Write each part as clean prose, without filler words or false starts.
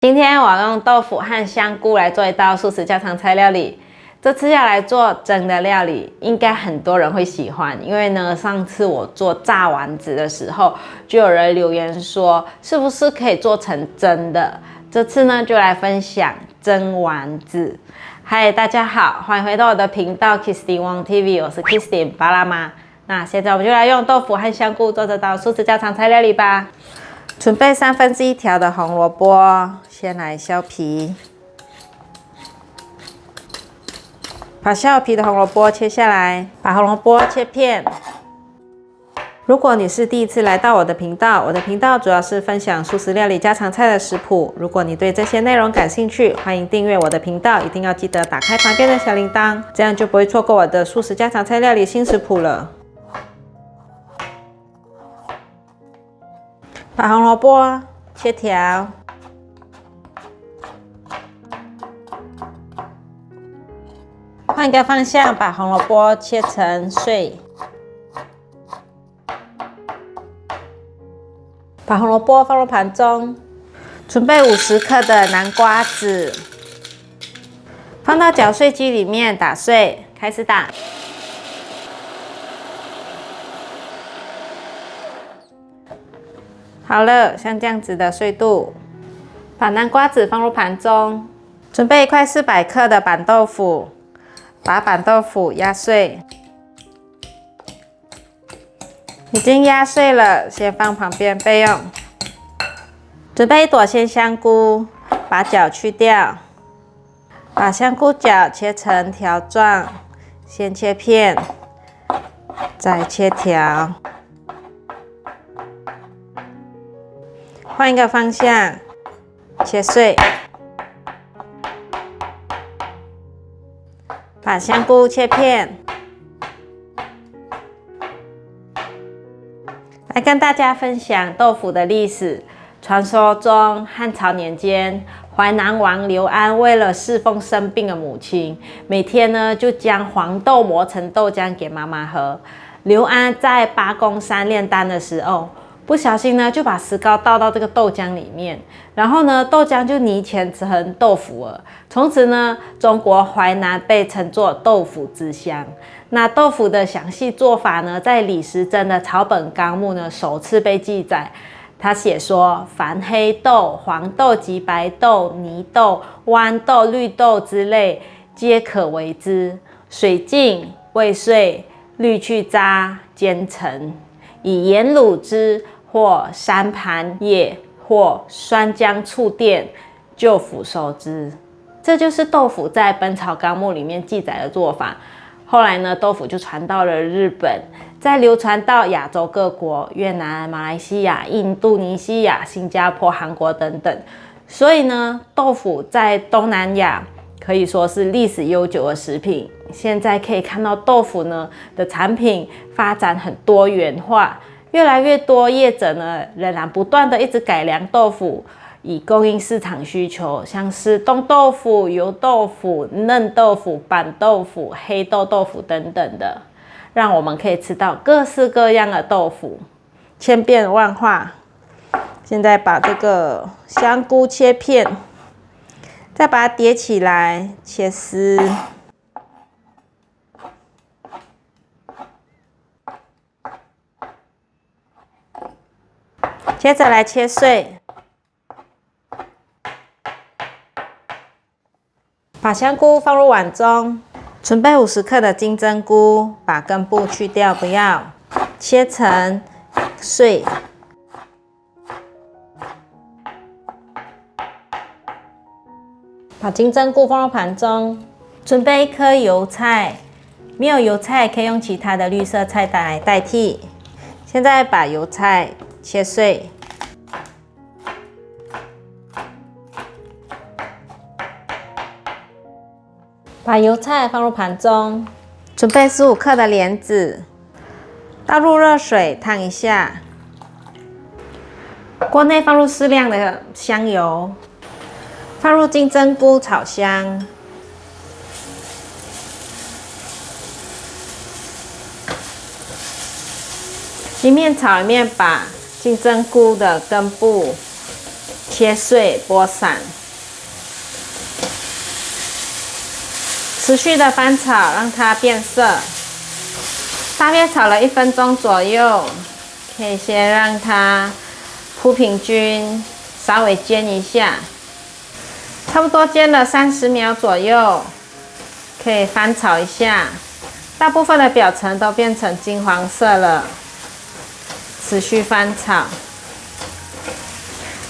今天我要用豆腐和香菇来做一道素食家常菜料理。这次要来做蒸的料理，应该很多人会喜欢，因为呢，上次我做炸丸子的时候，就有人留言说，是不是可以做成蒸的？这次呢，就来分享蒸丸子。嗨，大家好，欢迎回到我的频道 Kirsty Wang TV， 我是 Kirsty 巴拉妈。那现在我们就来用豆腐和香菇做这道素食家常菜料理吧。准备1/3条的红萝卜，先来削皮。把削好皮的红萝卜切下来，把红萝卜切片。如果你是第一次来到我的频道，我的频道主要是分享素食料理家常菜的食谱。如果你对这些内容感兴趣，欢迎订阅我的频道，一定要记得打开旁边的小铃铛，这样就不会错过我的素食家常菜料理新食谱了。把红萝卜切条，换一个方向，把红萝卜切成碎。把红萝卜放入盘中，准备50克的南瓜子，放到搅碎机里面打碎，开始打。好了，像这样子的碎度，把南瓜子放入盘中，准备1块400克的板豆腐，把板豆腐压碎。已经压碎了，先放旁边备用。准备1朵鲜香菇，把角去掉，把香菇角切成条状，先切片，再切条。换一个方向，切碎。把香菇切片。来跟大家分享豆腐的历史。传说中，汉朝年间，淮南王刘安为了侍奉生病的母亲，每天呢就将黄豆磨成豆浆给妈妈喝。刘安在八公山炼丹的时候，不小心呢就把石膏倒到这个豆浆里面，然后呢豆浆就泥潜成豆腐了。从此呢，中国淮南被称作豆腐之乡。那豆腐的详细做法呢，在李时珍的草本纲目呢首次被记载。他写说，凡黑豆、黄豆及白豆、泥豆、豌豆、绿豆之类，皆可为之。水浸，未碎，滤去渣，煎成，以盐卤之，或山盘叶，或酸浆醋垫，就腐熟之。这就是豆腐在《本草纲目》里面记载的做法。后来呢，豆腐就传到了日本，再流传到亚洲各国，越南、马来西亚、印度尼西亚、新加坡、韩国等等。所以呢，豆腐在东南亚可以说是历史悠久的食品。现在可以看到豆腐呢的产品发展很多元化，越来越多业者呢仍然不断的一直改良豆腐，以供应市场需求，像是冻豆腐、油豆腐、嫩豆腐、板豆腐、黑豆豆腐等等的，让我们可以吃到各式各样的豆腐，千变万化。现在把这个香菇切片，再把它叠起来切丝，接着来切碎。把香菇放入碗中，准备50克的金针菇，把根部去掉，不要切成碎。把金针菇放入盘中，准备1颗油菜，没有油菜可以用其他的绿色菜单来代替。现在把油菜切碎。把油菜放入盘中，准备15克的莲子，倒入热水烫一下。锅内放入适量的香油，放入金针菇炒香。一面炒一面把金针菇的根部切碎剥散，持续的翻炒，让它变色。大约炒了1分钟左右，可以先让它铺平均，稍微煎一下，差不多煎了30秒左右，可以翻炒一下，大部分的表层都变成金黄色了，持续翻炒。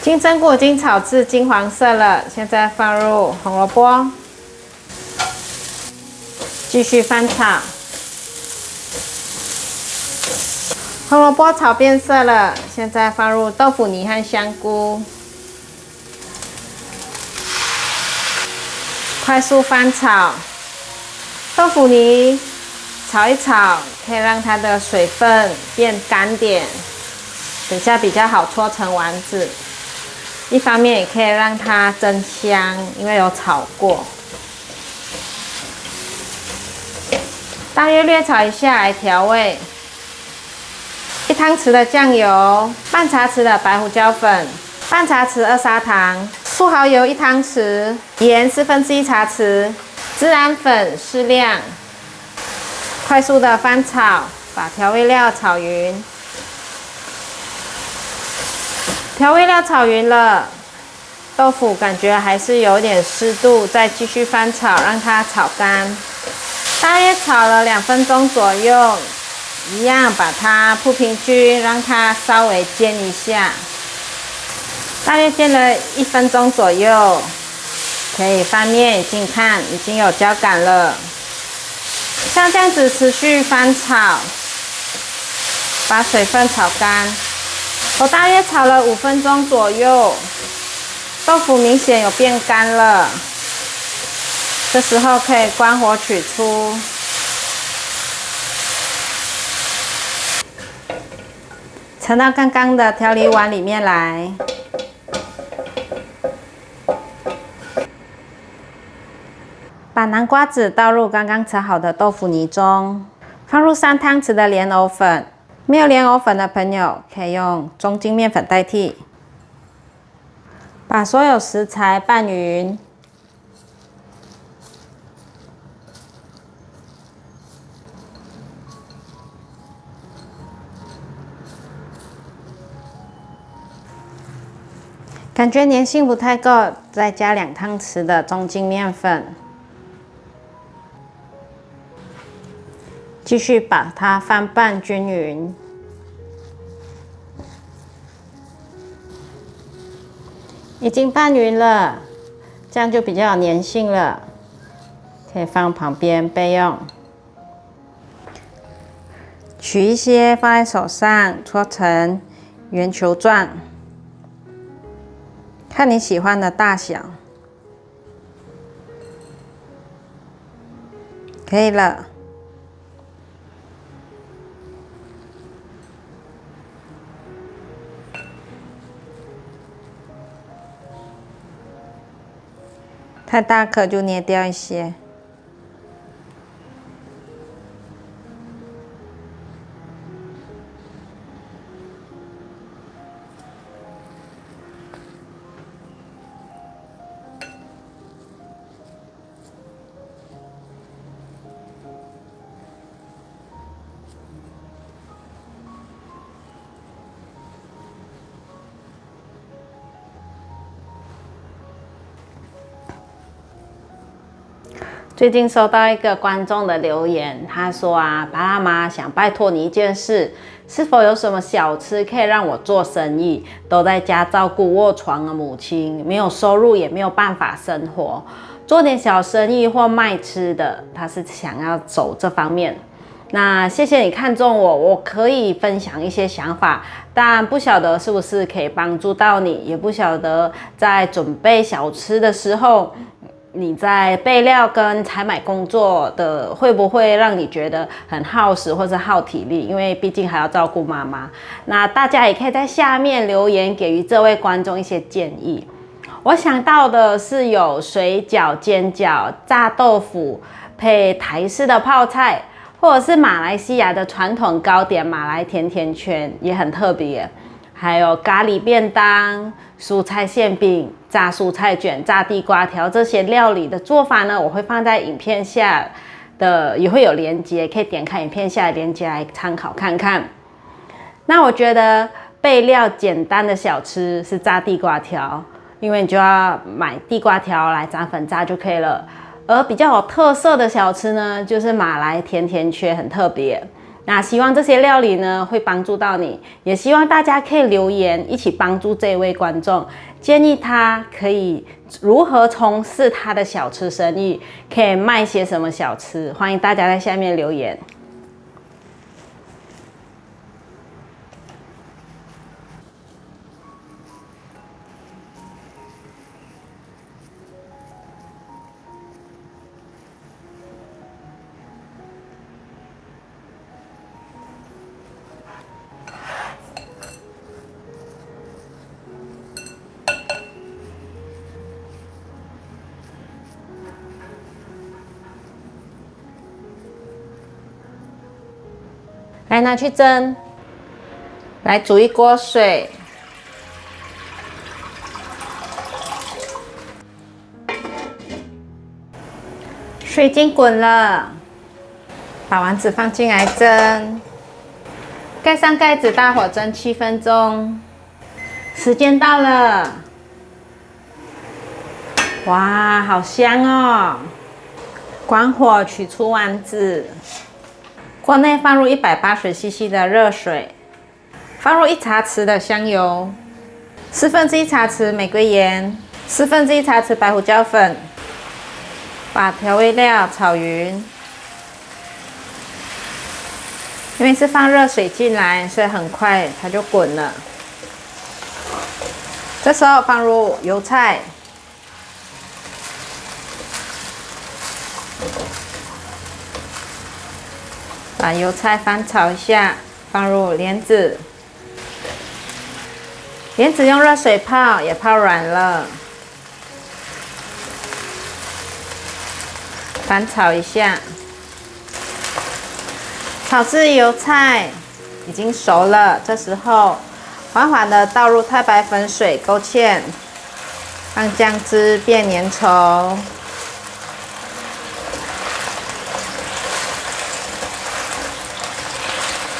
金针菇已经炒至金黄色了，现在放入红萝卜，继续翻炒。红萝卜炒变色了，现在放入豆腐泥和香菇，快速翻炒。豆腐泥炒一炒，可以让它的水分变干点，等下比较好搓成丸子。一方面也可以让它增香，因为有炒过。大约略炒一下来调味。1汤匙的酱油，半茶匙的白胡椒粉，半茶匙2砂糖，素蚝油1汤匙，盐1/4茶匙，孜然粉适量。快速的翻炒，把调味料炒匀。调味料炒匀了，豆腐感觉还是有点湿度，再继续翻炒，让它炒干。大约炒了2分钟左右。一样把它铺平均，让它稍微煎一下，大约煎了1分钟左右，可以翻面近看，已经有焦感了。像这样子持续翻炒，把水分炒干。我大约炒了5分钟左右，豆腐明显有变干了，这时候可以关火取出。盛到刚刚的调理碗里面来，把南瓜子倒入刚刚炒好的豆腐泥中，放入3汤匙的莲藕粉。没有莲藕粉的朋友可以用中筋面粉代替。把所有食材拌匀。感觉粘性不太够，再加2汤匙的中筋面粉，继续把它翻拌均匀。已经拌匀了，这样就比较有粘性了，可以放旁边备用。取一些放在手上，搓成圆球状。看你喜欢的大小，可以了。太大颗就捏掉一些。最近收到一个观众的留言，他说啊，巴拉妈想拜托你一件事，是否有什么小吃可以让我做生意？都在家照顾卧床的母亲，没有收入也没有办法生活，做点小生意或卖吃的，他是想要走这方面。那谢谢你看中我，我可以分享一些想法，但不晓得是不是可以帮助到你，也不晓得在准备小吃的时候，你在备料跟采买工作的会不会让你觉得很耗时或是耗体力？因为毕竟还要照顾妈妈。那大家也可以在下面留言给予这位观众一些建议。我想到的是有水饺、煎饺、炸豆腐配台式的泡菜，或者是马来西亚的传统糕点马来甜甜圈，也很特别。还有咖喱便当、蔬菜馅饼、炸蔬菜卷、炸地瓜条这些料理的做法呢，我会放在影片下的，也会有连结，可以点开影片下的连结来参考看看。那我觉得备料简单的小吃是炸地瓜条，因为你就要买地瓜条来炸粉炸就可以了。而比较有特色的小吃呢，就是马来甜甜圈，很特别。那希望这些料理呢会帮助到你，也希望大家可以留言一起帮助这位观众，建议他可以如何从事他的小吃生意，可以卖些什么小吃，欢迎大家在下面留言。来拿去蒸，来煮一锅水，水已经滚了，把丸子放进来蒸，盖上盖子，大火蒸7分钟。时间到了，哇，好香哦！关火，取出丸子。锅内放入180cc 的热水，放入1茶匙的香油，1/4茶匙玫瑰盐，1/4茶匙白胡椒粉，把调味料炒匀。因为是放热水进来，所以很快它就滚了。这时候放入油菜。把油菜翻炒一下，放入莲子，莲子用热水泡，也泡软了，翻炒一下，炒至油菜已经熟了，这时候缓缓的倒入太白粉水勾芡，让酱汁变粘稠。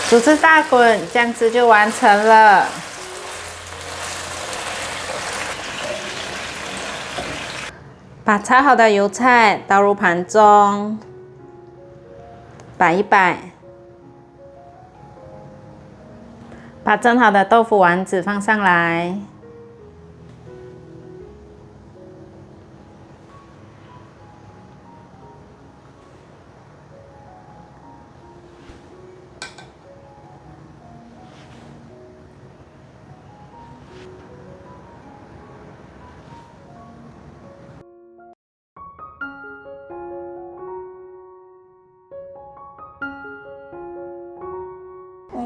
煮至大滚，酱汁就完成了。把炒好的油菜倒入盘中，摆一摆。把蒸好的豆腐丸子放上来。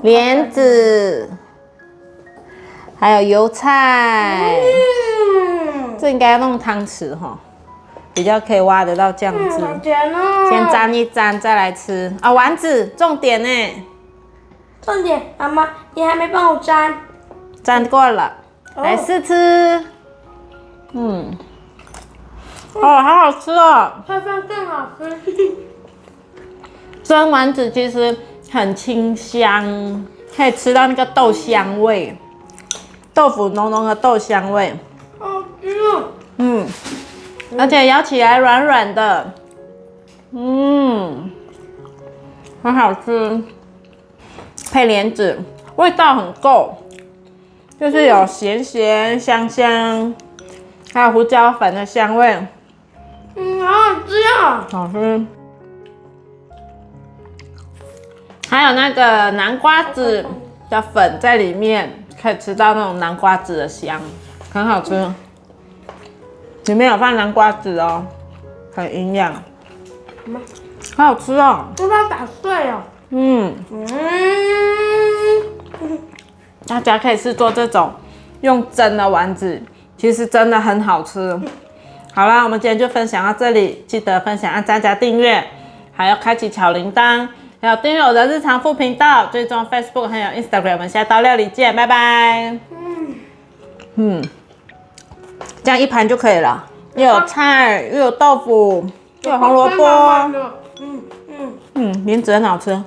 莲子，还有油菜，这应该要弄汤匙哈，比较可以挖得到酱汁。先沾一沾，再来吃啊！丸子，重点呢？重点，妈妈，你还没帮我沾。沾过了，来试吃。好好吃哦！配饭更好吃。蒸丸子其实很清香，可以吃到那个豆香味，豆腐浓浓的豆香味。好吃哦。而且咬起来软软的，很好吃。配莲子，味道很够，就是有咸咸香香，还有胡椒粉的香味。好好吃啊！好吃。还有那个南瓜子的粉在里面，可以吃到那种南瓜子的香，很好吃。里面有放南瓜子哦，很营养，好好吃哦。要不要打碎哦？大家可以试做这种用蒸的丸子，其实真的很好吃。好啦，我们今天就分享到这里，记得分享、按赞加订阅，还要开启小铃铛。还有订阅我的日常副频道，追踪 Facebook 还有 Instagram。我们下道料理见，拜拜。这样一盘就可以了，又有菜，又有豆腐，又有红萝卜。莲子很好吃。